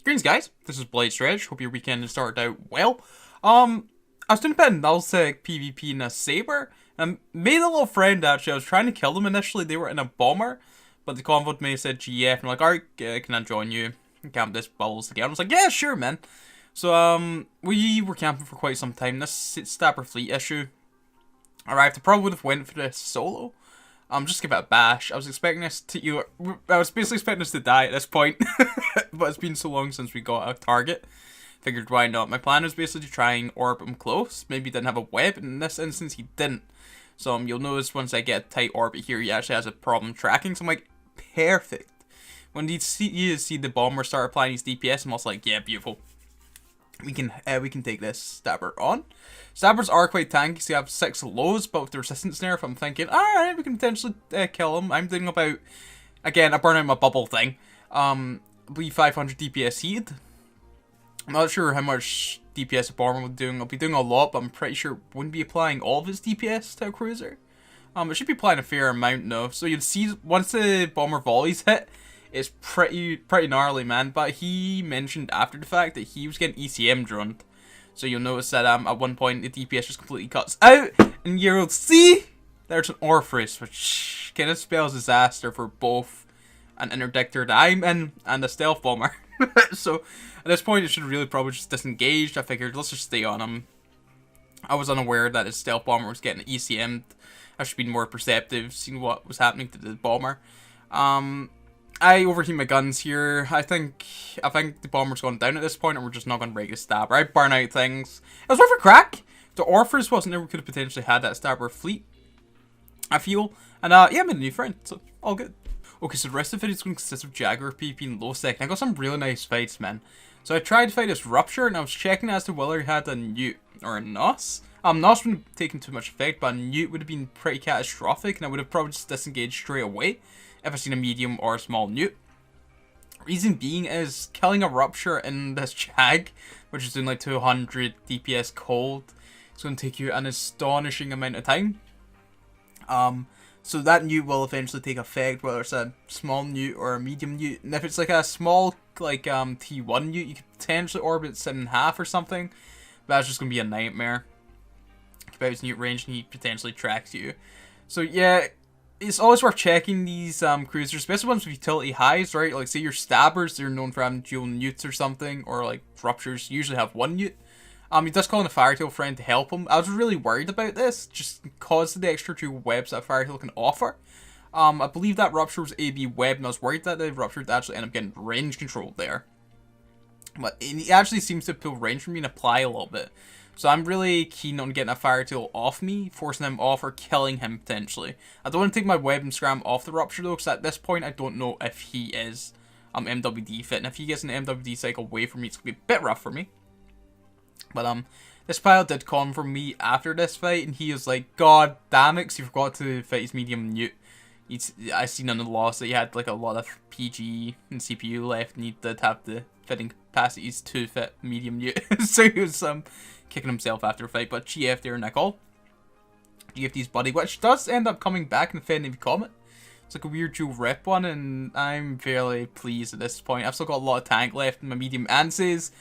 Greetings, guys. This is Blade Stretch. Hope your weekend has started out well. I was doing a bit of nullsec PvP in a saber, and I made a little friend actually. I was trying to kill them initially. They were in a bomber, but the convoyed me said GF, and I'm like, alright, can I join you? Camp this bubbles again. I was like, yeah, sure, man. So, we were camping for quite some time. This Stabber fleet issue arrived. I probably would have went for this solo. Just give it a bash. I was expecting us to, I was basically expecting us to die at this point, but it's been so long since we got a target. Figured why not. My plan was basically to try and orb him close. Maybe he didn't have a web, and in this instance he didn't. So you'll notice once I get a tight orbit here, he actually has a problem tracking. So I'm like, perfect. When you see the bomber start applying his DPS, I'm also like, yeah, beautiful. We can take this Stabber on. Stabbers are quite tanky, so you have 6 lows, but with the resistance nerf, I'm thinking, alright, we can potentially kill him. I'm thinking about, again, I burn out my bubble thing. I believe 500 DPS heat. I'm not sure how much DPS a bomber will be doing. I'll be doing a lot, but I'm pretty sure it wouldn't be applying all of his DPS to a cruiser. It should be applying a fair amount though. So you'll see once the bomber volleys hit, it's pretty gnarly, man. But he mentioned after the fact that he was getting ECM droned. So you'll notice that at one point the DPS just completely cuts out, and you'll see there's an Orpheus, which kind of spells disaster for both an interdictor that I'm in and a stealth bomber. So at this point, it should really probably just disengaged. I figured let's just stay on him. I was unaware that his stealth bomber was getting ECM'd. I should be more perceptive, seeing what was happening to the bomber. I overheat my guns here. I think the bomber's gone down at this point, and we're just not going to break the stabber. I burn out things. It was worth a crack. The Orpheus wasn't there. We could have potentially had that stabber fleet, I feel. And yeah, I made a new friend, so all good. Okay, so the rest of the video is going to consist of Jaguar PvP and low sec. I got some really nice fights, man. So I tried to fight this Rupture, and I was checking as to whether he had a Newt or a Nos. Nos wouldn't have taken too much effect, but a Newt would have been pretty catastrophic, and I would have probably just disengaged straight away if I seen a medium or a small Newt. Reason being is killing a Rupture in this Jag, which is doing like 200 DPS cold, it's going to take you an astonishing amount of time. So that Newt will eventually take effect, whether it's a small Newt or a medium Newt. And if it's like a small, like T1 Newt, you could potentially orbit 7.5 or something. But that's just going to be a nightmare. Keep out his Newt range and he potentially tracks you. So yeah, it's always worth checking these cruisers, especially ones with utility highs, right? Like say your Stabbers, they're known for having dual Newts or something, or like Ruptures usually have one Newt. He does call in a Firetail friend to help him. I was really worried about this, just because of the extra 2 webs that Firetail can offer. I believe that Rupture was AB web, and I was worried that the Rupture would actually end up getting range controlled there. But he actually seems to pull range from me and apply a little bit. So I'm really keen on getting a Firetail off me, forcing him off, or killing him potentially. I don't want to take my web and scram off the Rupture though, because at this point I don't know if he is MWD fit. And if he gets an MWD cycle away from me, it's going to be a bit rough for me. But this pilot did come from me after this fight, and he was like, God damn it, 'cause he forgot to fight his medium Newt. I seen on the loss that he had like a lot of PG and CPU left, and he did have the fitting capacities to fit medium Newt. So he was kicking himself after a fight, but GF there, Nicole. GFD's buddy, which does end up coming back in the Fenny Comet. It's like a weird dual rep one, and I'm fairly pleased at this point. I've still got a lot of tank left in my medium Anses.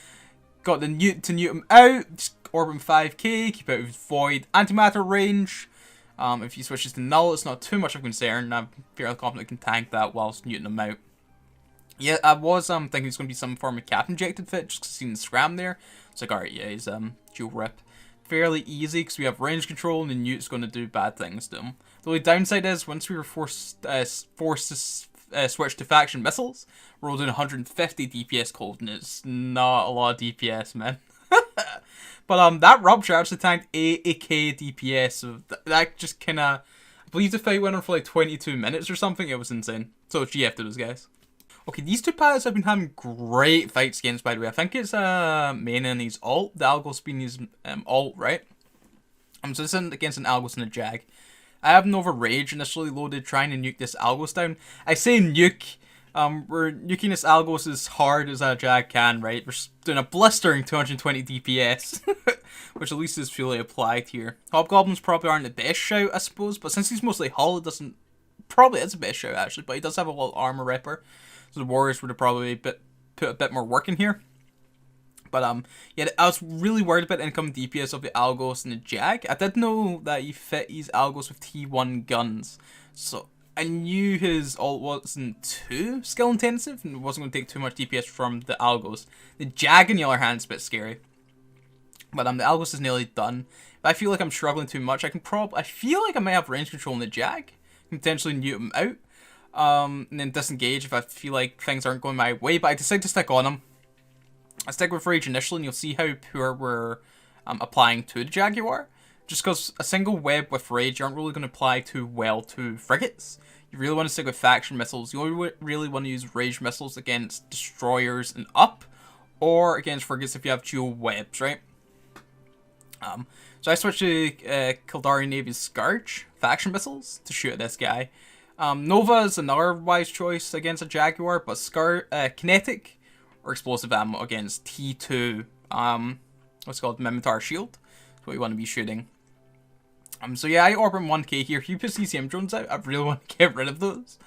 Got the Newt to Newt him out, just orbit him 5k, keep out of his void antimatter range. If he switches to null, it's not too much of a concern. I'm fairly confident I can tank that whilst Newting him out. Yeah, I was thinking it's going to be some form of cap injected fit, just because I've seen the scram there. It's like, alright, yeah, he's dual rip. Fairly easy, because we have range control, and the Newt's going to do bad things to him. The only downside is, once we were forced to switch to faction missiles, we're rolling 150 DPS cold, and it's not a lot of DPS, man. But that Rupture actually tanked 80k DPS, so that just kind of, I believe the fight went on for like 22 minutes or something. It was insane. So GF to those guys. Okay, these 2 pilots have been having great fights against, by the way. I think it's main and his ult, the Algos being his ult, right? So this isn't against an Algos and a Jag. I have Nova Rage initially loaded, trying to nuke this Algos down. I say nuke, we're nuking this Algos as hard as a Jag can, right? We're doing a blistering 220 DPS, which at least is fully applied here. Hobgoblins probably aren't the best shout, I suppose, but since he's mostly hull, it probably is the best shout actually, but he does have a little armor ripper. So the Warriors would have probably put a bit more work in here. But yeah, I was really worried about incoming DPS of the Algos and the Jag. I did know that he fit his Algos with T1 guns, so I knew his ult wasn't too skill intensive and wasn't going to take too much DPS from the Algos. The Jag, on the other hand, is a bit scary. But the Algos is nearly done. If I feel like I'm struggling too much, I feel like I might have range control in the Jag. Potentially mute him out. And then disengage if I feel like things aren't going my way. But I decided to stick on him. I stick with Rage initially, and you'll see how poor we're applying to the Jaguar. Just because a single web with Rage aren't really going to apply too well to frigates. You really want to stick with faction missiles. You only really want to use Rage missiles against destroyers and up, or against frigates if you have dual webs, right? So I switched to Kildari Navy's Scourge faction missiles to shoot at this guy. Nova is another wise choice against a Jaguar, but kinetic or explosive ammo against T2, what's called Mimitar Shield. That's what you want to be shooting. So yeah, I orbit 1k here. If you put ECM drones out, I really want to get rid of those.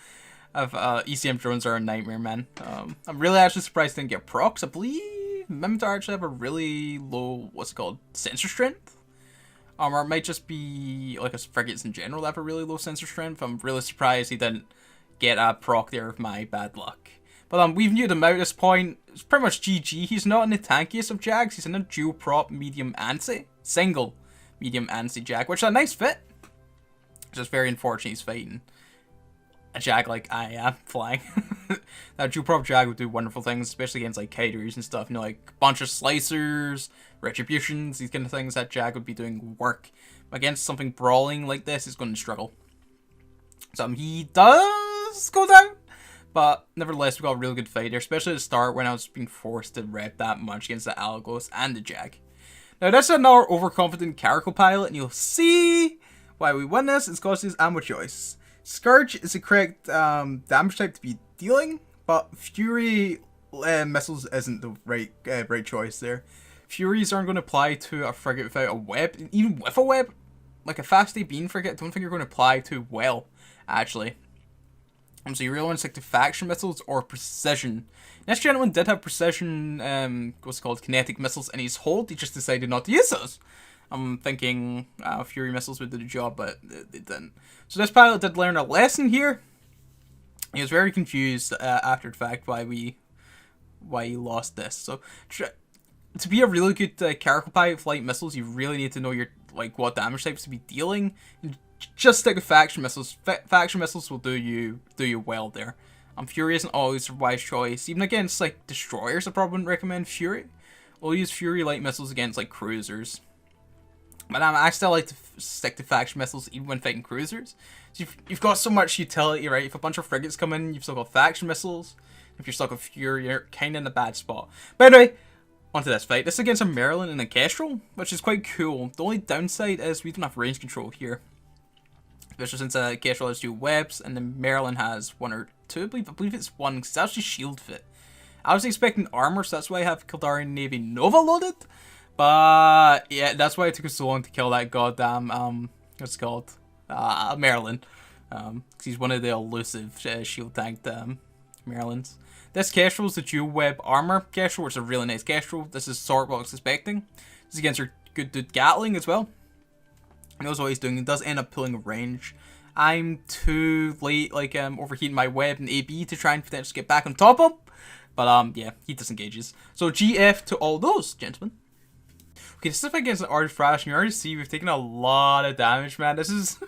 ECM drones are a nightmare, man. I'm really actually surprised I didn't get procs. I believe Mimitar actually have a really low, what's it called, sensor strength. Or it might just be like frigates in general that have a really low sensor strength. I'm really surprised he didn't get a proc there with my bad luck. But we've nued him out at this point. It's pretty much GG. He's not in the tankiest of Jags. He's in a dual prop medium ANSI. Single medium ANSI Jag, which is a nice fit. It's just very unfortunate he's fighting a Jag like I am flying. That dual prop Jag would do wonderful things, especially against like Kiters and stuff. You know, like a bunch of slicers, retributions, these kind of things. That Jag would be doing work. Against something brawling like this, he's going to struggle. So he does go down. But nevertheless, we got a really good fight there, especially at the start when I was being forced to rep that much against the Algos and the Jag. Now, this is another overconfident Caracal pilot, and you'll see why we win this. It's because his ammo choice. Scourge is the correct damage type to be dealing, but Fury missiles isn't the right choice there. Furies aren't going to apply to a frigate without a web. Even with a web, like a fast A beam frigate, I don't think you're going to apply too well, actually. So you really want to stick to faction missiles or precision. This gentleman did have precision, what's it called, kinetic missiles in his hold. He just decided not to use those. I'm thinking Fury missiles would do the job, but they didn't. So this pilot did learn a lesson here. He was very confused after the fact why he lost this. So to be a really good Caracal pilot with light missiles, you really need to know your what damage types to be dealing. And just stick with faction missiles. Faction missiles will do you well there. Fury isn't always a wise choice. Even against like destroyers, I probably wouldn't recommend Fury. We'll use Fury light missiles against like cruisers. But I still like to stick to faction missiles even when fighting cruisers. So you've got so much utility, right? If a bunch of frigates come in, you've still got faction missiles. If you're stuck with Fury, you're kind of in a bad spot. But anyway, onto this fight. This is against a Maryland and a Kestrel, which is quite cool. The only downside is we don't have range control here. Especially since Kestrel has 2 webs, and then Maryland has 1 or 2, I believe it's 1, because it's actually shield fit. I was expecting armor, so that's why I have Kildari Navy Nova loaded. But yeah, that's why it took us so long to kill that goddamn, what's it called? Maryland. Because he's one of the elusive shield tanked Marylands. This Kestrel is the dual web armor Kestrel, which is a really nice Kestrel. This is sort of what I was expecting. This is against your good dude Gatling as well. He knows what he's doing. He does end up pulling range. I'm too late, overheating my web and AB to try and potentially get back on top of him. But, yeah, he disengages. So, GF to all those, gentlemen. Okay, this is against an Arctic Thrash, and you already see we've taken a lot of damage, man. This is...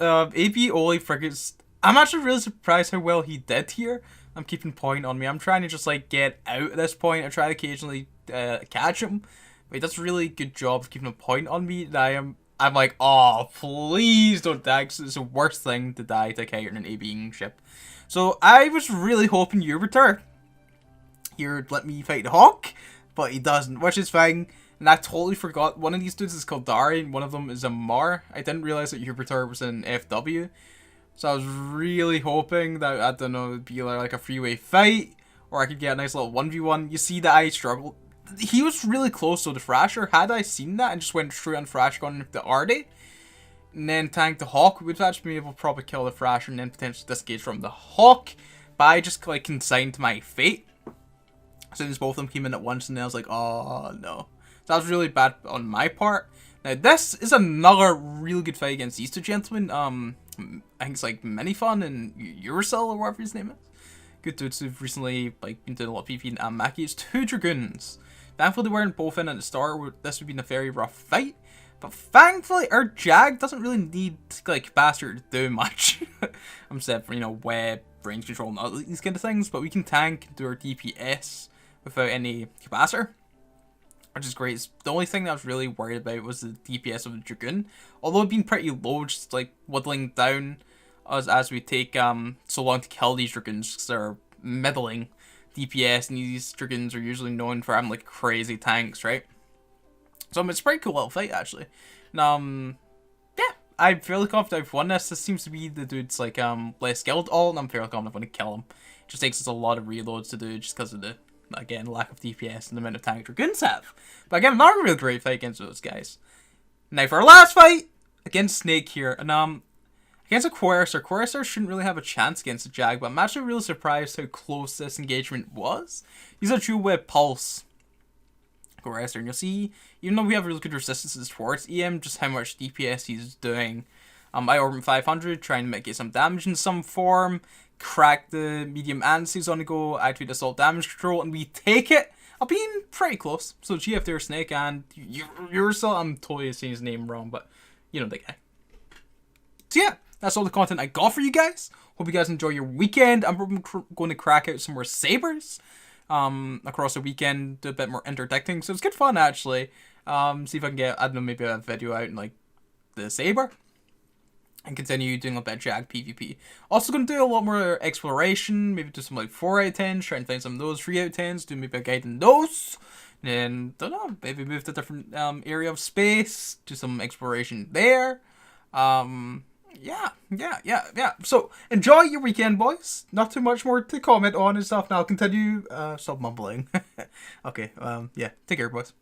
AB Oli frigates... I'm actually really surprised how well he did here. I'm keeping point on me. I'm trying to just, get out at this point. I try to occasionally catch him. But he does a really good job of keeping a point on me. And I'm like, oh, please don't die. Cause it's the worst thing to die to a Kite in an AB ship. So I was really hoping you return. He would let me fight the Hawk, but he doesn't, which is fine. And I totally forgot. One of these dudes is called Dari, and one of them is a Mar. I didn't realize that Jupiter was in FW. So I was really hoping that, I don't know, it would be like a freeway fight, or I could get a nice little 1v1. You see that I struggled. He was really close to the Thrasher. Had I seen that and just went straight on Thrasher gun the Arde, and then tanked the Hawk, we would have actually been able to probably kill the Thrasher and then potentially disengage from the Hawk. Spy just like consigned to my fate. As soon as both of them came in at once, and I was like, oh no. So that was really bad on my part. Now this is another really good fight against these two gentlemen. I think it's like Minifun and Uracil or whatever his name is. Good dudes who've recently like been doing a lot of PvP and Maki. It's two Dragoons. Thankfully they weren't both in at the start. This would have been a very rough fight. But thankfully our Jag doesn't really need like Bastard to do much. I'm set for, you know, web, range control and all these kind of things. But we can tank and do our DPS without any capacitor, which is great. The only thing that I was really worried about was the DPS of the Dragoon. Although it'd been pretty low, just like whittling down as we take so long to kill these Dragoons, because they're middling DPS, and these Dragoons are usually known for having like crazy tanks, right? So it's a pretty cool little fight actually. And yeah, I'm fairly confident I've won this. This seems to be the dude's like less skilled all, and I'm fairly confident I'm going to kill him. It just takes us a lot of reloads to do just because of the, again, lack of DPS and the amount of tank Dragoons have. But again, not a real great fight against those guys. Now for our last fight, against Snake here, and against a Coercer. Coercer shouldn't really have a chance against a Jag, but I'm actually really surprised how close this engagement was. He's a true with Pulse Coercer, and you'll see, even though we have really good resistances towards EM, just how much DPS he's doing. I orbit 500, trying to mitigate some damage in some form, crack the medium antis on the go, activate assault damage control, and we take it. I'm being pretty close. So GF there, Snake, and Uracil, I'm totally saying his name wrong, but you know the guy. So yeah, that's all the content I got for you guys. Hope you guys enjoy your weekend. I'm going to crack out some more sabers across the weekend, do a bit more interdicting. So it's good fun actually. See if I can get, I don't know, maybe a video out in like the saber. And continue doing a bit of Jag PvP. Also going to do a lot more exploration. Maybe do some like 4 out of 10s. Try and find some of those 3 out of 10s. Do maybe a guide in those. And don't know. Maybe move to a different area of space. Do some exploration there. Yeah. So enjoy your weekend, boys. Not too much more to comment on and stuff. Now I'll continue. Stop mumbling. Okay. Yeah. Take care, boys.